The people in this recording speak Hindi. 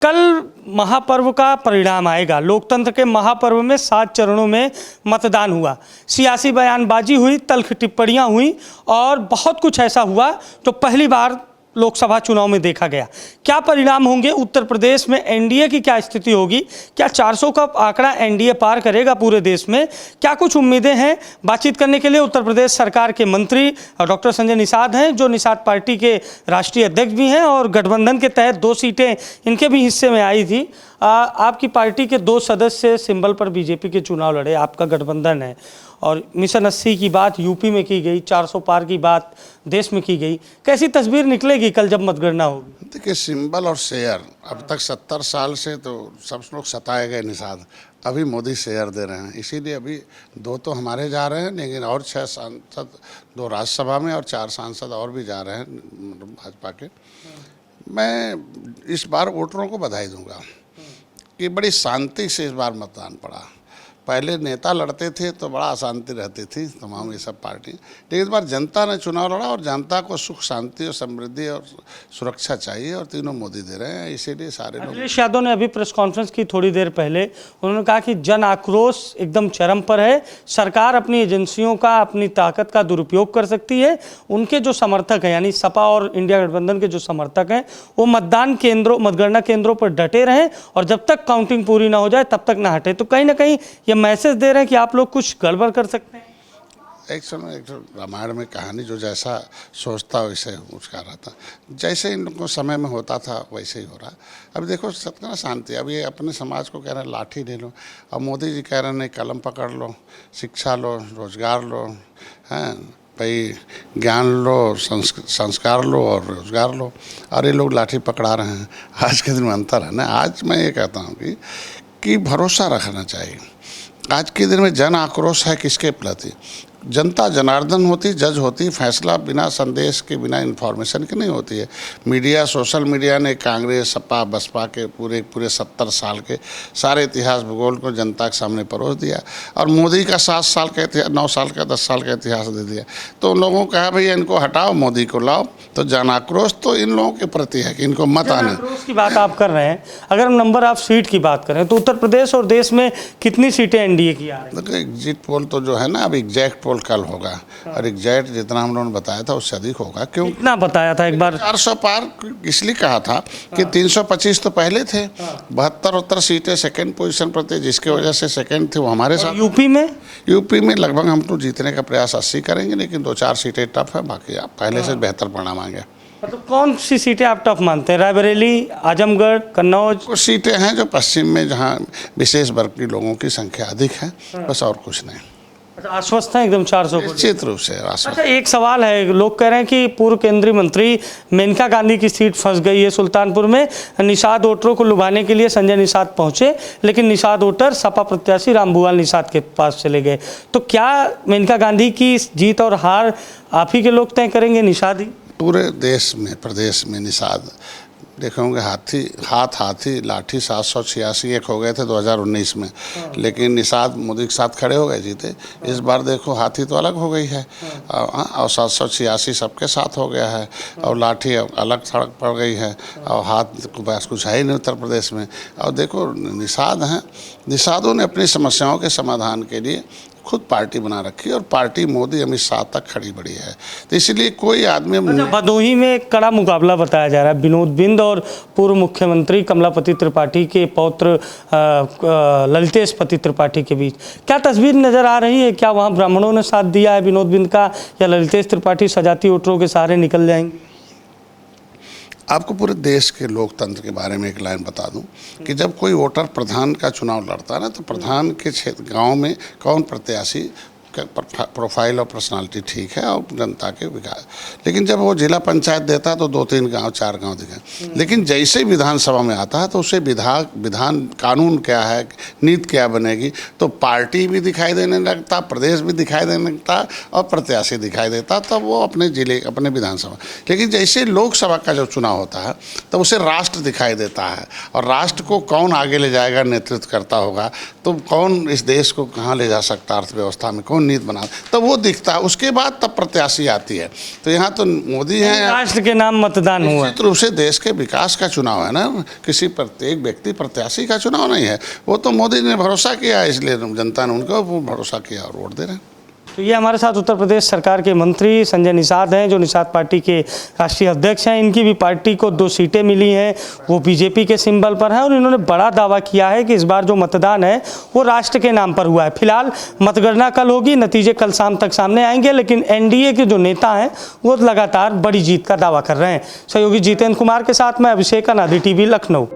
कल महापर्व का परिणाम आएगा। लोकतंत्र के महापर्व में 7 चरणों में मतदान हुआ, सियासी बयानबाजी हुई, तल्ख टिप्पणियां हुई और बहुत कुछ ऐसा हुआ जो पहली बार लोकसभा चुनाव में देखा गया। क्या परिणाम होंगे? उत्तर प्रदेश में एनडीए की क्या स्थिति होगी? क्या 400 का आंकड़ा एनडीए पार करेगा पूरे देश में? क्या कुछ उम्मीदें हैं? बातचीत करने के लिए उत्तर प्रदेश सरकार के मंत्री डॉक्टर संजय निषाद हैं, जो निषाद पार्टी के राष्ट्रीय अध्यक्ष भी हैं और गठबंधन के तहत 2 सीटें इनके भी हिस्से में आई थी। आपकी पार्टी के 2 सदस्य सिंबल पर बीजेपी के चुनाव लड़े, आपका गठबंधन है, और मिशन 80 की बात यूपी में की गई, 400 पार की बात देश में की गई। कैसी तस्वीर निकलेगी कल जब मतगणना होगी? देखिए, सिंबल और शेयर अब तक 70 साल से तो सब लोग सताए गए निषाद, अभी मोदी शेयर दे रहे हैं, इसीलिए अभी 2 तो हमारे जा रहे हैं, लेकिन और 6 सांसद, 2 राज्यसभा में और 4 सांसद और भी जा रहे हैं भाजपा के। मैं इस बार वोटरों को बधाई दूंगा कि बड़ी शांति से इस बार मतदान पड़ा। पहले नेता लड़ते थे तो बड़ा अशांति रहती थी तमाम ये सब पार्टी, लेकिन इस बार जनता ने चुनाव लड़ा और जनता को सुख शांति और समृद्धि और सुरक्षा चाहिए और तीनों मोदी दे रहे हैं, इसीलिए सारे लोग। अखिलेश यादव ने अभी प्रेस कॉन्फ्रेंस की थोड़ी देर पहले, उन्होंने कहा कि जन आक्रोश एकदम चरम पर है, सरकार अपनी एजेंसियों का, अपनी ताकत का दुरुपयोग कर सकती है। उनके जो समर्थक हैं, यानी सपा और इंडिया गठबंधन के जो समर्थक हैं, वो मतगणना केंद्रों पर डटे रहें और जब तक काउंटिंग पूरी ना हो जाए तब तक ना हटे। तो कहीं ना कहीं ये मैसेज दे रहे हैं कि आप लोग कुछ गड़बड़ कर सकते हैं। एक समय एक रामायण में कहानी, जो जैसा सोचता वैसे उसका रहता, जैसे इन लोगों समय में होता था वैसे ही हो रहा। अभी देखो सतना शांति, अब ये अपने समाज को कह रहे हैं लाठी ले लो, अब मोदी जी कह रहे हैं नहीं कलम पकड़ लो, शिक्षा लो, रोजगार लो, हैं भाई ज्ञान लो, संस्कार लो और रोजगार लो, और ये लोग लाठी पकड़ा रहे हैं। आज के दिन में अंतर है ना। आज मैं ये कहता हूँ कि भरोसा रखना चाहिए। आज के दिन में जन आक्रोश है किसके प्रति? जनता जनार्दन होती, जज होती, फैसला बिना संदेश के, बिना इन्फॉर्मेशन के नहीं होती है। मीडिया, सोशल मीडिया ने कांग्रेस, सपा, बसपा के पूरे 70 साल के सारे इतिहास भूगोल को जनता के सामने परोस दिया, और मोदी का 7 साल का इतिहास, 9 साल का, 10 साल का इतिहास दे दिया। तो उन लोगों को कहा भैया इनको हटाओ, मोदी को लाओ। तो जन आक्रोश तो इन लोगों के प्रति है कि इनको मत आने। आक्रोश की बात आप कर रहे हैं, अगर हम नंबर ऑफ सीट की बात करें तो उत्तर प्रदेश और देश में कितनी सीटें एनडीए की आ रही हैं? देखो, एग्जिट पोल तो जो है ना, अब एग्जैक्ट पोल कल होगा, और एग्जैक्ट जितना हम लोगों ने बताया था उससे अधिक होगा। क्यों? कितना बताया था एक बार? 400 पार इसलिए कहा था कि 325 तो पहले थे, 72-73 सीटें सेकंड पोजीशन पर थे, जिसकी वजह से सेकंड थे वो हमारे साथ। यूपी में लगभग हम तो जीतने का प्रयास 80 करेंगे, लेकिन 2-4 सीटें टफ है, बाकी आप पहले से बेहतर परिणाम आएंगे। मतलब कौन सी सीटें आप टफ मानते हैं? रायबरेली, आजमगढ़, कन्नौज? कुछ सीटें हैं जो पश्चिम में, जहाँ विशेष वर्ग के लोगों की संख्या अधिक है, बस, और कुछ नहीं। आश्वस्त है एकदम 400? निश्चित रूप से आश्वस्त। अच्छा, एक सवाल है, लोग कह रहे हैं कि पूर्व केंद्रीय मंत्री मेनका गांधी की सीट फंस गई है सुल्तानपुर में। निषाद वोटरों को लुभाने के लिए संजय निषाद पहुंचे, लेकिन निषाद वोटर सपा प्रत्याशी रामभुवाल निषाद के पास चले गए। तो क्या मेनका गांधी की जीत और हार आप ही के लोग तय करेंगे, निषाद ही? पूरे देश में, प्रदेश में निषाद देखोगे, हाथी लाठी 786 एक हो गए थे 2019 में, लेकिन निषाद मोदी के साथ खड़े हो गए, जीते। इस बार देखो हाथी तो अलग हो गई है, और 786 सबके साथ हो गया है, और लाठी अलग सड़क पड़ गई है, और हाथ बस कुछ है ही नहीं उत्तर प्रदेश में। और देखो निषाद हैं, निषादों ने अपनी समस्याओं के समाधान के लिए खुद पार्टी बना रखी, और पार्टी मोदी अमित शाह तक खड़ी बड़ी है। तो इसलिए कोई आदमी भदोही में कड़ा मुकाबला बताया जा रहा है विनोद बिंद और पूर्व मुख्यमंत्री कमलापति त्रिपाठी के पौत्र ललितेश त्रिपाठी के बीच। क्या तस्वीर नजर आ रही है? क्या वहाँ ब्राह्मणों ने साथ दिया है विनोद बिंद का, या ललितेश त्रिपाठी सजाती वोटरों के सहारे निकल जाएंगे? आपको पूरे देश के लोकतंत्र के बारे में एक लाइन बता दूं कि जब कोई वोटर प्रधान का चुनाव लड़ता है ना, तो प्रधान के क्षेत्र गांव में कौन प्रत्याशी प्रोफाइल और पर्सनालिटी ठीक है और जनता के विकास, लेकिन जब वो जिला पंचायत देता है तो 2-3 गांव 4 गांव दिखे, लेकिन जैसे विधानसभा में आता है तो उसे विधान कानून क्या है, नीति क्या बनेगी, तो पार्टी भी दिखाई देने लगता, प्रदेश भी दिखाई देने लगता, और प्रत्याशी दिखाई देता, तब वो अपने जिले, अपने विधानसभा। लेकिन जैसे लोकसभा का जब चुनाव होता है तो उसे राष्ट्र दिखाई देता है, और राष्ट्र को कौन आगे ले जाएगा, नेतृत्व करता होगा, तो कौन इस देश को कहाँ ले जा सकता, अर्थव्यवस्था में कौन नीति बना, तब वो दिखता है, उसके बाद तब प्रत्याशी आती है। तो यहाँ तो मोदी हैं, राष्ट्र के नाम मतदान हुआ। निश्चित रूप से देश के विकास का चुनाव है ना, किसी प्रत्येक व्यक्ति प्रत्याशी का चुनाव नहीं है। वो तो मोदी ने भरोसा किया है, इसलिए जनता ने उनको वो भरोसा किया और वोट दे रहे हैं। तो ये हमारे साथ उत्तर प्रदेश सरकार के मंत्री संजय निषाद हैं, जो निषाद पार्टी के राष्ट्रीय अध्यक्ष हैं। इनकी भी पार्टी को 2 सीटें मिली हैं, वो बीजेपी के सिंबल पर हैं और इन्होंने बड़ा दावा किया है कि इस बार जो मतदान है वो राष्ट्र के नाम पर हुआ है। फिलहाल मतगणना कल होगी, नतीजे कल शाम तक सामने आएंगे, लेकिन एनडीए के जो नेता हैं वो लगातार बड़ी जीत का दावा कर रहे हैं। सहयोगी जितेंद्र कुमार के साथ मैं अभिषेक अनादि, टीवी लखनऊ।